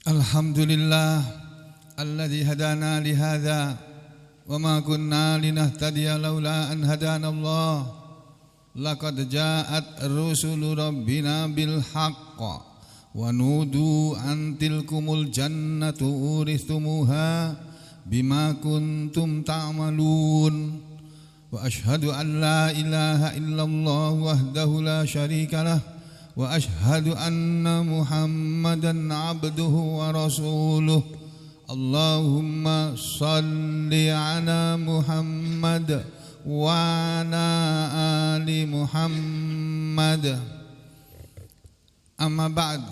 Alhamdulillah alladzi hadana li hadza wa ma kunna linahtadiya laula an hadana Allah. Laqad ja'at rusulu rabbina bil haqq wa nudu an tilkumul jannatu urithumuha bima kuntum ta'malun. Wa ashhadu an la ilaha illallah wahdahu la syarika lah wa ashhadu anna Muhammadan abduhu wa rasuluh. Allahumma salli ala Muhammad wa ala ali Muhammad. Amma ba'd,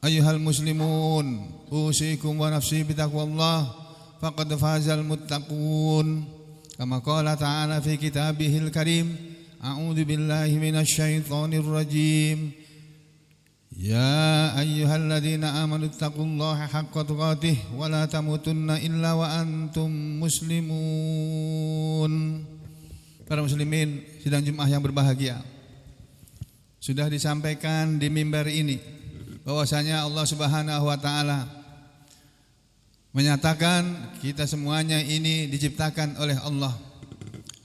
ayyuhal muslimun, usikum wa nafsi bitaqwallah, faqad fazal muttaqun. Kama qala ta'ala fi kitabihil karim, a'udzu billahi minasy syaithanir rajim. Ya ayyuhalladzina amanu taqullaha haqqa tuqatih wa la tamutunna illa wa antum muslimun. Para muslimin sidang Jumat yang berbahagia, sudah disampaikan di mimbar ini bahwasanya Allah Subhanahu wa taala menyatakan kita semuanya ini diciptakan oleh Allah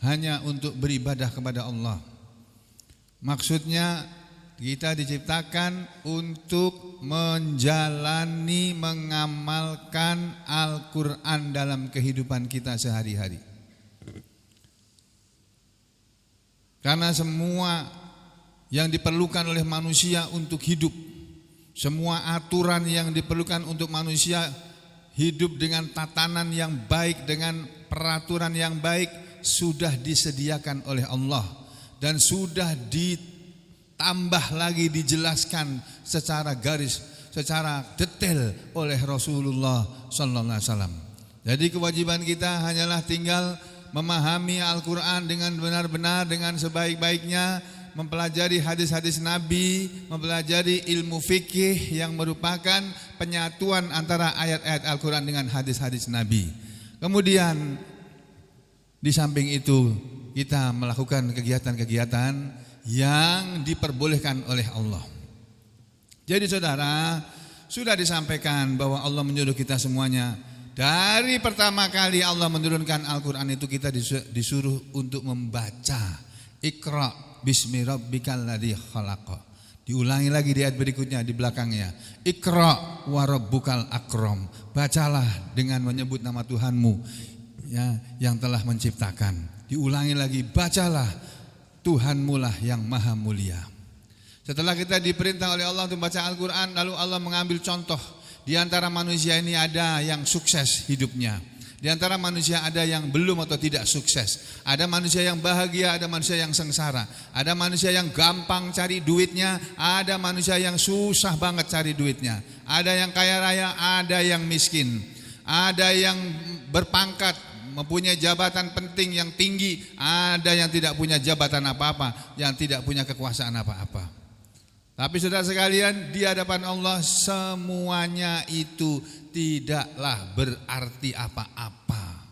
hanya untuk beribadah kepada Allah. Maksudnya kita diciptakan untuk menjalani, mengamalkan Al-Quran dalam kehidupan kita sehari-hari. Karena semua yang diperlukan oleh manusia untuk hidup, semua aturan yang diperlukan untuk manusia hidup dengan tatanan yang baik, dengan peraturan yang baik, sudah disediakan oleh Allah dan sudah ditambah lagi, dijelaskan secara detail oleh Rasulullah sallallahu alaihi wasallam. Jadi kewajiban kita hanyalah tinggal memahami Al-Quran dengan benar-benar, dengan sebaik-baiknya, mempelajari hadis-hadis Nabi, mempelajari ilmu fikih yang merupakan penyatuan antara ayat-ayat Al-Quran dengan hadis-hadis Nabi. Kemudian di samping itu kita melakukan kegiatan-kegiatan yang diperbolehkan oleh Allah. Jadi saudara, sudah disampaikan bahwa Allah menyuruh kita semuanya. Dari pertama kali Allah menurunkan Al-Quran itu kita disuruh untuk membaca. Iqra bismi rabbikal ladzi khalaq. Diulangi lagi di ayat berikutnya di belakangnya. Iqra wa rabbukal akram. Bacalah dengan menyebut nama Tuhanmu ya, yang telah menciptakan. Diulangi lagi, bacalah, Tuhanmu lah yang maha mulia. Setelah kita diperintah oleh Allah untuk membaca Al-Quran, lalu Allah mengambil contoh. Di antara manusia ini ada yang sukses hidupnya, di antara manusia ada yang belum atau tidak sukses. Ada manusia yang bahagia, ada manusia yang sengsara. Ada manusia yang gampang cari duitnya, ada manusia yang susah banget cari duitnya. Ada yang kaya raya, ada yang miskin. Ada yang berpangkat, mempunyai jabatan penting yang tinggi. Ada yang tidak punya jabatan apa-apa, yang tidak punya kekuasaan apa-apa. Tapi saudara sekalian, di hadapan Allah semuanya itu tidaklah berarti apa-apa.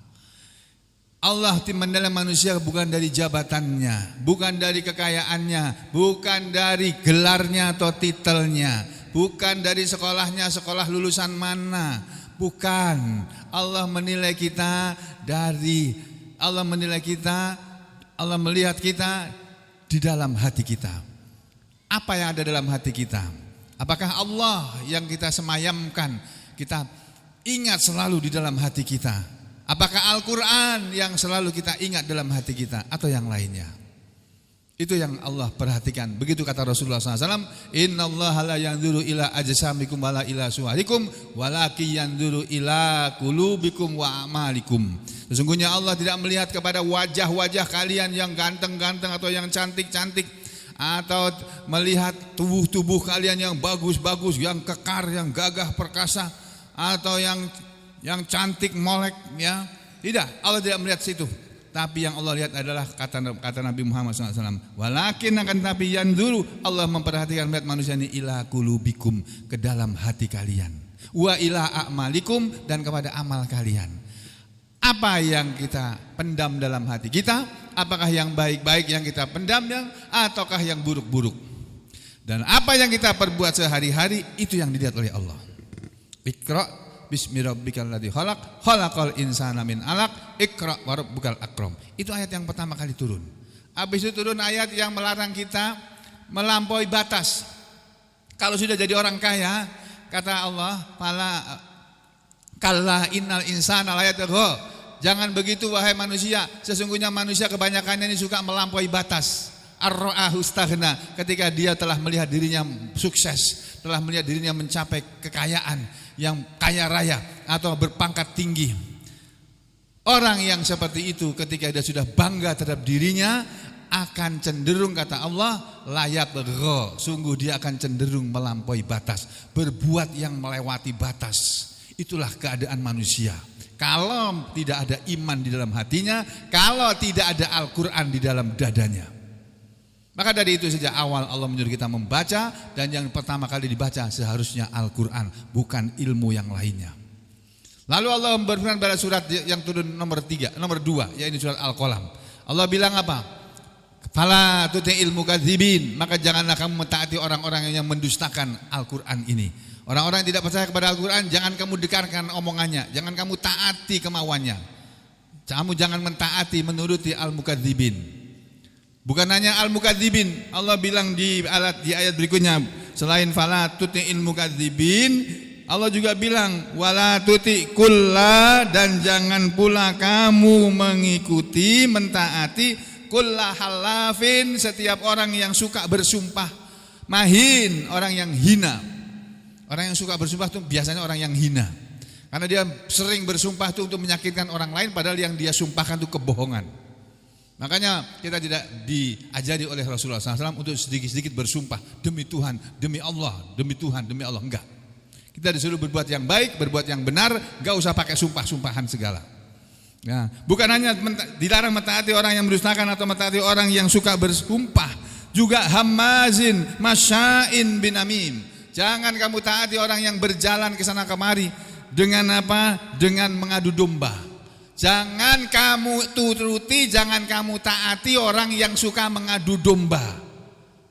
Allah menilai manusia bukan dari jabatannya, bukan dari kekayaannya, bukan dari gelarnya atau titelnya, bukan dari sekolahnya, sekolah lulusan mana, bukan. Allah menilai kita Allah melihat kita di dalam hati kita. Apa yang ada dalam hati kita? Apakah Allah yang kita semayamkan, kita ingat selalu di dalam hati kita? Apakah Al-Quran yang selalu kita ingat dalam hati kita, atau yang lainnya? Itu yang Allah perhatikan. Begitu kata Rasulullah SAW, Innallaha la yanzuru ila ajsamikum wala ila suwarikum walaki yanzuru ila qulubikum wa amalikum. Sesungguhnya Allah tidak melihat kepada wajah-wajah kalian yang ganteng-ganteng atau yang cantik-cantik, atau melihat tubuh-tubuh kalian yang bagus-bagus, yang kekar, yang gagah perkasa, atau yang cantik molek, ya. Tidak, Allah tidak melihat situ. Tapi yang Allah lihat adalah kata Nabi Muhammad SAW, walakin akan tapi yanzuru, Allah memperhatikan, melihat manusia ini ila qulubikum, ke dalam hati kalian, wa ila a'malikum, dan kepada amal kalian. Apa yang kita pendam dalam hati kita? Apakah yang baik-baik yang kita pendam, ataukah yang buruk-buruk? Dan apa yang kita perbuat sehari-hari, itu yang dilihat oleh Allah. Iqra bismi rabbikal ladzi khalaq, khalaqal insana min 'alaq, iqra wa rabbukal akram. Itu ayat yang pertama kali turun. Habis itu turun ayat yang melarang kita melampaui batas. Kalau sudah jadi orang kaya, kata Allah, kalla innal insana la yatgha. Jangan begitu wahai manusia, sesungguhnya manusia kebanyakannya ini suka melampaui batas. Ar-ra'ahu istaghna, ketika dia telah melihat dirinya sukses, telah melihat dirinya mencapai kekayaan yang kaya raya atau berpangkat tinggi. Orang yang seperti itu ketika dia sudah bangga terhadap dirinya akan cenderung, kata Allah, layat gho, sungguh dia akan cenderung melampaui batas, berbuat yang melewati batas. Itulah keadaan manusia. Kalau tidak ada iman di dalam hatinya, kalau tidak ada Al-Quran di dalam dadanya. Maka dari itu sejak awal Allah menyuruh kita membaca, dan yang pertama kali dibaca seharusnya Al-Quran, bukan ilmu yang lainnya. Lalu Allah berfirman pada surat yang turun nomor 2, yaitu surat Al-Qalam. Allah bilang apa? Fala tuti'il mukadzibin, maka janganlah kamu mentaati orang-orang yang mendustakan Al-Quran ini. Orang-orang yang tidak percaya kepada Al-Quran, jangan kamu dengarkan omongannya, jangan kamu taati kemauannya. Kamu jangan mentaati, menuruti al-mukadzibin. Bukan hanya al-mukadzibin, Allah bilang di ayat berikutnya, selain fala tuti'il mukadzibin, Allah juga bilang wala tuti kulla, dan jangan pula kamu mengikuti, mentaati kulla halafin, setiap orang yang suka bersumpah, mahin, orang yang hina. Orang yang suka bersumpah itu biasanya orang yang hina, karena dia sering bersumpah itu untuk menyakitkan orang lain, padahal yang dia sumpahkan itu kebohongan. Makanya kita tidak diajari oleh Rasulullah SAW untuk sedikit-sedikit bersumpah demi Tuhan, demi Allah, demi Tuhan, demi Allah. Enggak. Kita disuruh berbuat yang baik, berbuat yang benar, enggak usah pakai sumpah-sumpahan segala. Ya, bukan hanya dilarang mentaati orang yang mendustakan atau mentaati orang yang suka bersumpah, juga hamazin, masya'in bin amim. Jangan kamu taati orang yang berjalan ke sana kemari dengan apa? Dengan mengadu domba. Jangan kamu turuti, jangan kamu taati orang yang suka mengadu domba.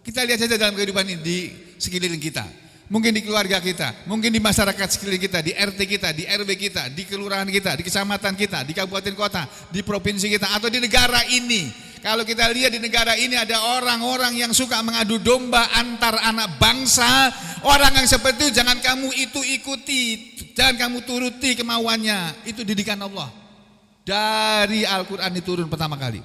Kita lihat saja dalam kehidupan ini di sekeliling kita. Mungkin di keluarga kita, mungkin di masyarakat sekeliling kita, di RT kita, di RW kita, di kelurahan kita, di kecamatan kita, di kabupaten kota, di provinsi kita, atau di negara ini. Kalau kita lihat di negara ini ada orang-orang yang suka mengadu domba antar anak bangsa. Orang yang seperti itu jangan kamu ikuti, jangan kamu turuti kemauannya. Itu didikan Allah. Dari Al-Quran diturun pertama kali.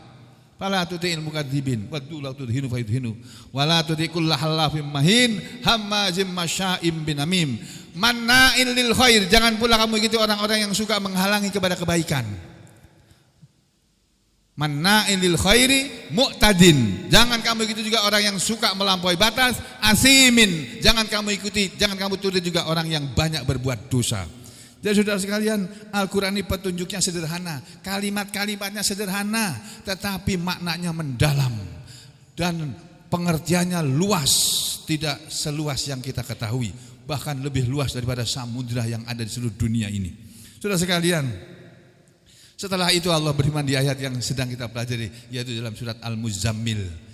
Fala tuti'il mukadzibin waddu la tudhinu fayudhinu wala tuti'il halafim mahin hammazim masya'im binamim manna'il lil khair. Jangan pula kamu ikuti orang-orang yang suka menghalangi kepada kebaikan. Manna'il lil khairi mu'tadin. Jangan kamu ikuti juga orang yang suka melampaui batas. Asimin. Jangan kamu ikuti, jangan kamu turuti juga orang yang banyak berbuat dosa. Jadi saudara sekalian, Al-Quran ini petunjuknya sederhana, kalimat-kalimatnya sederhana, tetapi maknanya mendalam dan pengertiannya luas, tidak seluas yang kita ketahui, bahkan lebih luas daripada samudra yang ada di seluruh dunia ini. Saudara sekalian, setelah itu Allah berfirman di ayat yang sedang kita pelajari, yaitu dalam surat Al-Muzammil.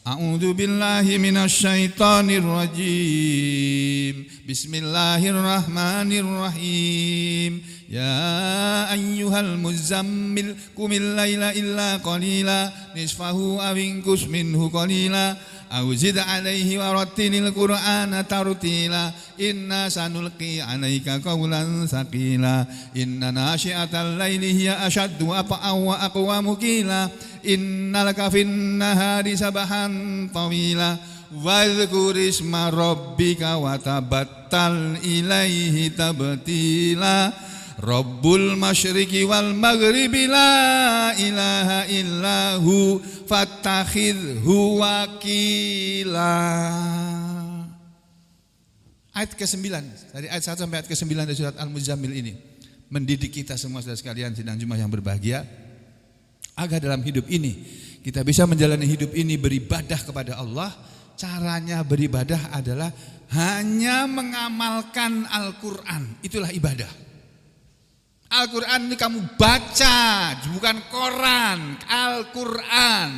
A'udzu billahi minasyaitonir rajim. Bismillahirrahmanirrahim. Ya ayyuhal muzammil qumil laila illa qalila nisfahu aw inqus minhu qalila aw zid 'alaihi wa rattilil qur'ana tartila inna sanulqi 'alaika qawlan tsaqila inna nashi'atal laili hiya ashaddu ata'an wa aqwamu qila innalaka fin nahari sabahan tawila wadhkur isma rabbika wa tabattal ilaihi tabtila Rabbul masyriqi wal maghribi la ilaha illahu fattakhidhu wakila. Ayat ke-9, dari ayat 1 sampai ayat ke-9 dari surat Al-Muzammil ini mendidik kita semua saudara sekalian sidang Jumat yang berbahagia, agar dalam hidup ini kita bisa menjalani hidup ini beribadah kepada Allah. Caranya beribadah adalah hanya mengamalkan Al-Quran, itulah ibadah. Al-Quran ini kamu baca, bukan koran, Al-Quran.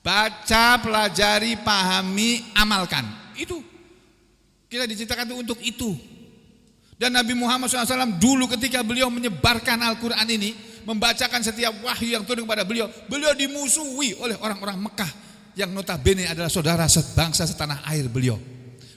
Baca, pelajari, pahami, amalkan. Itu. Kita diciptakan untuk itu. Dan Nabi Muhammad SAW dulu ketika beliau menyebarkan Al-Quran ini, membacakan setiap wahyu yang turun kepada beliau, beliau dimusuhi oleh orang-orang Mekah yang notabene adalah saudara sebangsa setanah air beliau.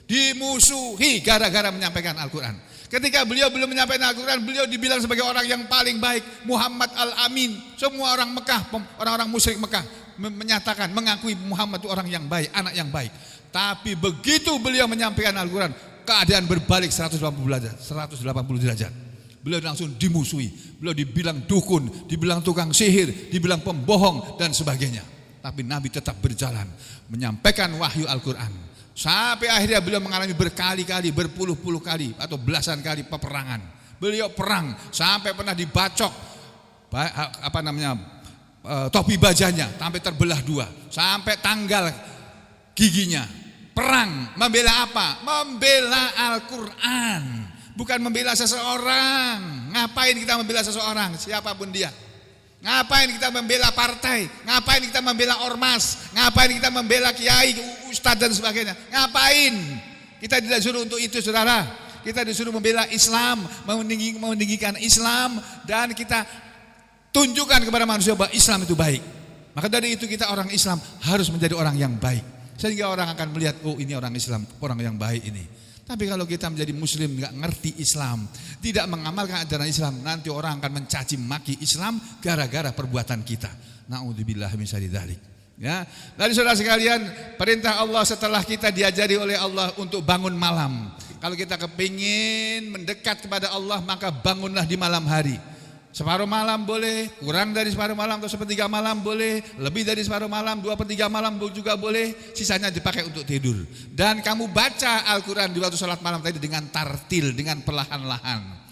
Dimusuhi gara-gara menyampaikan Al-Quran. Ketika beliau belum menyampaikan Al-Quran, beliau dibilang sebagai orang yang paling baik, Muhammad Al-Amin. Semua orang Mekah, orang-orang musyrik Mekah menyatakan, mengakui Muhammad itu orang yang baik, anak yang baik. Tapi begitu beliau menyampaikan Al-Quran, keadaan berbalik 180 derajat. Beliau langsung dimusuhi. Beliau dibilang dukun, dibilang tukang sihir, dibilang pembohong dan sebagainya. Tapi Nabi tetap berjalan menyampaikan wahyu Al-Quran. Sampai akhirnya beliau mengalami berkali-kali, berpuluh-puluh kali atau belasan kali peperangan. Beliau perang sampai pernah dibacok topi bajanya sampai terbelah dua, sampai tanggal giginya. Perang membela apa? Membela Al-Quran, bukan membela seseorang. Ngapain kita membela seseorang, siapapun dia? Ngapain kita membela partai? Ngapain kita membela ormas? Ngapain kita membela kiai, ustadz dan sebagainya? Ngapain? Kita tidak disuruh untuk itu, saudara. Kita disuruh membela Islam, meninggikan Islam, dan kita tunjukkan kepada manusia bahwa Islam itu baik. Maka dari itu kita orang Islam harus menjadi orang yang baik, sehingga orang akan melihat, oh ini orang Islam, orang yang baik ini. Tapi kalau kita menjadi muslim gak ngerti Islam, tidak mengamalkan ajaran Islam, nanti orang akan mencaci maki Islam gara-gara perbuatan kita. Na'udzubillah min syarri dzalik. Ya, dari saudara sekalian, perintah Allah setelah kita diajari oleh Allah untuk bangun malam. Kalau kita kepingin mendekat kepada Allah, maka bangunlah di malam hari. Separuh malam boleh, kurang dari separuh malam atau sepertiga malam boleh, lebih dari separuh malam, 2/3 malam juga boleh, sisanya dipakai untuk tidur. Dan kamu baca Al-Quran di waktu sholat malam tadi dengan tartil, dengan perlahan-lahan.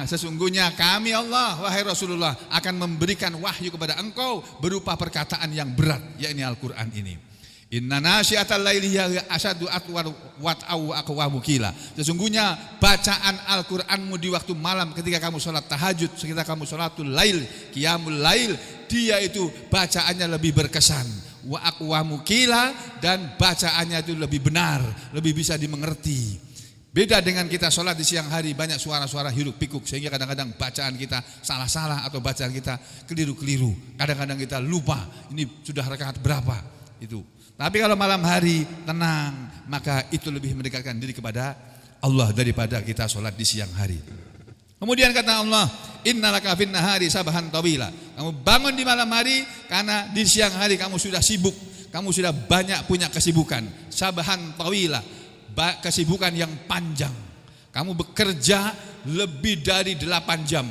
Sesungguhnya kami Allah, wahai Rasulullah, akan memberikan wahyu kepada engkau berupa perkataan yang berat, yakni Al-Quran ini. Inna nasyiatal laili hiya asyaddu wat'au aqwamu qila. Sesungguhnya bacaan Al-Qur'anmu di waktu malam ketika kamu salat tahajud, ketika kamu salatul lail, qiyamul lail, dia itu bacaannya lebih berkesan. Wa aqwamu qila, dan bacaannya itu lebih benar, lebih bisa dimengerti. Beda dengan kita sholat di siang hari, banyak suara-suara hiruk pikuk, sehingga kadang-kadang bacaan kita salah-salah atau bacaan kita keliru-keliru. Kadang-kadang kita lupa ini sudah rakaat berapa itu. Tapi kalau malam hari tenang, maka itu lebih mendekatkan diri kepada Allah daripada kita sholat di siang hari. Kemudian kata Allah, innalaka fin nahari sabahan tawila. Kamu bangun di malam hari karena di siang hari kamu sudah sibuk, kamu sudah banyak punya kesibukan. Sabahan tawila, kesibukan yang panjang. Kamu bekerja lebih dari 8 jam,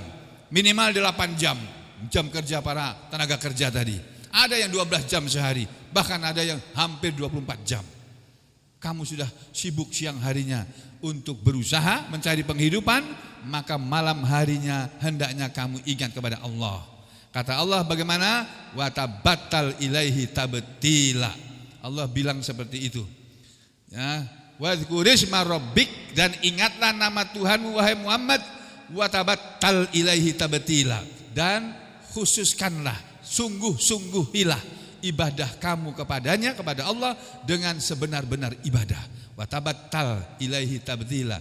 minimal 8 jam, jam kerja para tenaga kerja tadi. Ada yang 12 jam sehari, bahkan ada yang hampir 24 jam. Kamu sudah sibuk siang harinya untuk berusaha mencari penghidupan, maka malam harinya hendaknya kamu ingat kepada Allah. Kata Allah bagaimana? Wa tabattal ilaihi tabtila. Allah bilang seperti itu. Ya, wa dzkurisma rabbik, dan ingatlah nama Tuhanmu wahai Muhammad, wa tabattal ilaihi tabtila, dan khususkanlah, sungguh-sungguhilah ibadah kamu kepadanya, kepada Allah, dengan sebenar-benar ibadah. Wa tabattal ilaihi tabtila.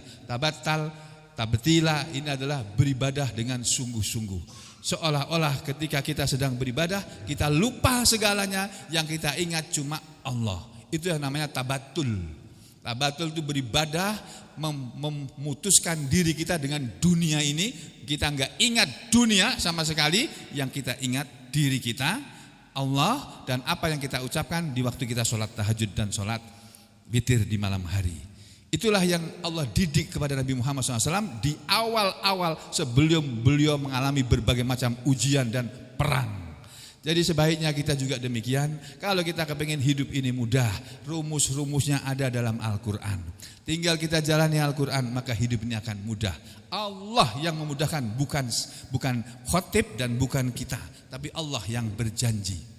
Tabtila ini adalah beribadah dengan sungguh-sungguh. Seolah-olah ketika kita sedang beribadah, kita lupa segalanya, yang kita ingat cuma Allah. Itu yang namanya tabatul. Tabatul itu beribadah, memutuskan diri kita dengan dunia ini. Kita enggak ingat dunia sama sekali, yang kita ingat diri kita, Allah, dan apa yang kita ucapkan di waktu kita sholat tahajud dan sholat witir di malam hari. Itulah yang Allah didik kepada Nabi Muhammad SAW di awal-awal sebelum beliau mengalami berbagai macam ujian dan perang. Jadi sebaiknya kita juga demikian. Kalau kita kepingin hidup ini mudah, rumus-rumusnya ada dalam Al-Quran. Tinggal kita jalani Al-Quran, maka hidup ini akan mudah. Allah yang memudahkan, bukan khotib dan bukan kita, tapi Allah yang berjanji.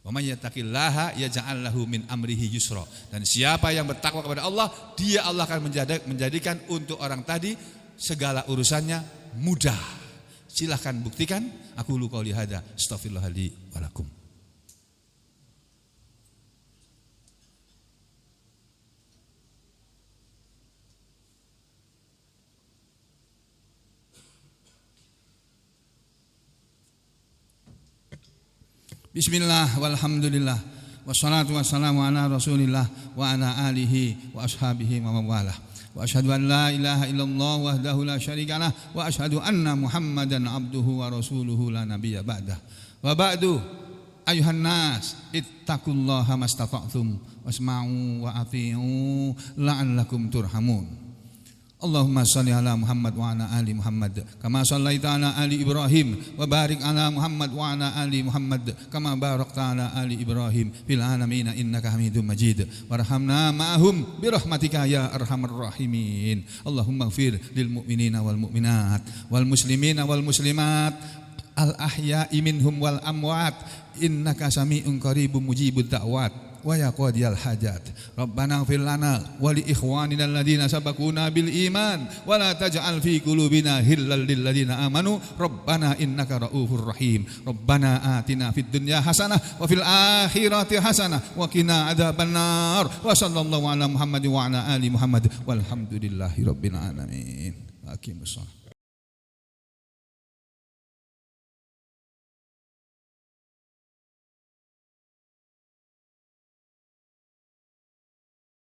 Wa may yattaqillaha yaj'al lahu min amrihi yusra. Dan siapa yang bertakwa kepada Allah, dia Allah akan menjadikan untuk orang tadi segala urusannya mudah. Silahkan buktikan. Aku lu qauli hada, astaghfirullah li wa lakum. Bismillah walhamdulillah wassalatu wassalamu ala Rasulillah wa ala alihi wa ashabihi wa mawalah. Wa asyhadu an la ilaha illallah wahdahu la syarikalah wa asyhadu anna Muhammadan abduhu wa rasuluhu la nabiyya ba'dah. Wa ba'du ayuhan nas ittaqullaha mastata'tum wasma'u wa athi'u la'allakum turhamun. Allahumma salli ala Muhammad wa ala ali Muhammad kama sallaita ala ali Ibrahim wa barik ala Muhammad wa ala ali Muhammad kama barakta ala ali Ibrahim fil alamin innaka Hamidum Majid. Warhamna ma'ahum bi rahmatika ya arhamar rahimin. Allahumma ighfir lil mu'minina wal mu'minat wal muslimina wal muslimat al ahya'i minhum wal amwat innaka sami'un qaribun mujibud da'wat wa ya qadiyal hajat. Rabbana ighfir lana wa li ikhwanina alladhina sabaquna bil iman wa la taj'al fi qulubina ghillan lil ladzina amanu rabbana innaka raufur rahim. Rabbana atina fid dunya hasanah wa fil akhirati hasanah wa qina adzabannar. Wa sallallahu ala Muhammad wa ala ali Muhammad walhamdulillahi rabbil alamin. Aqimus shalah.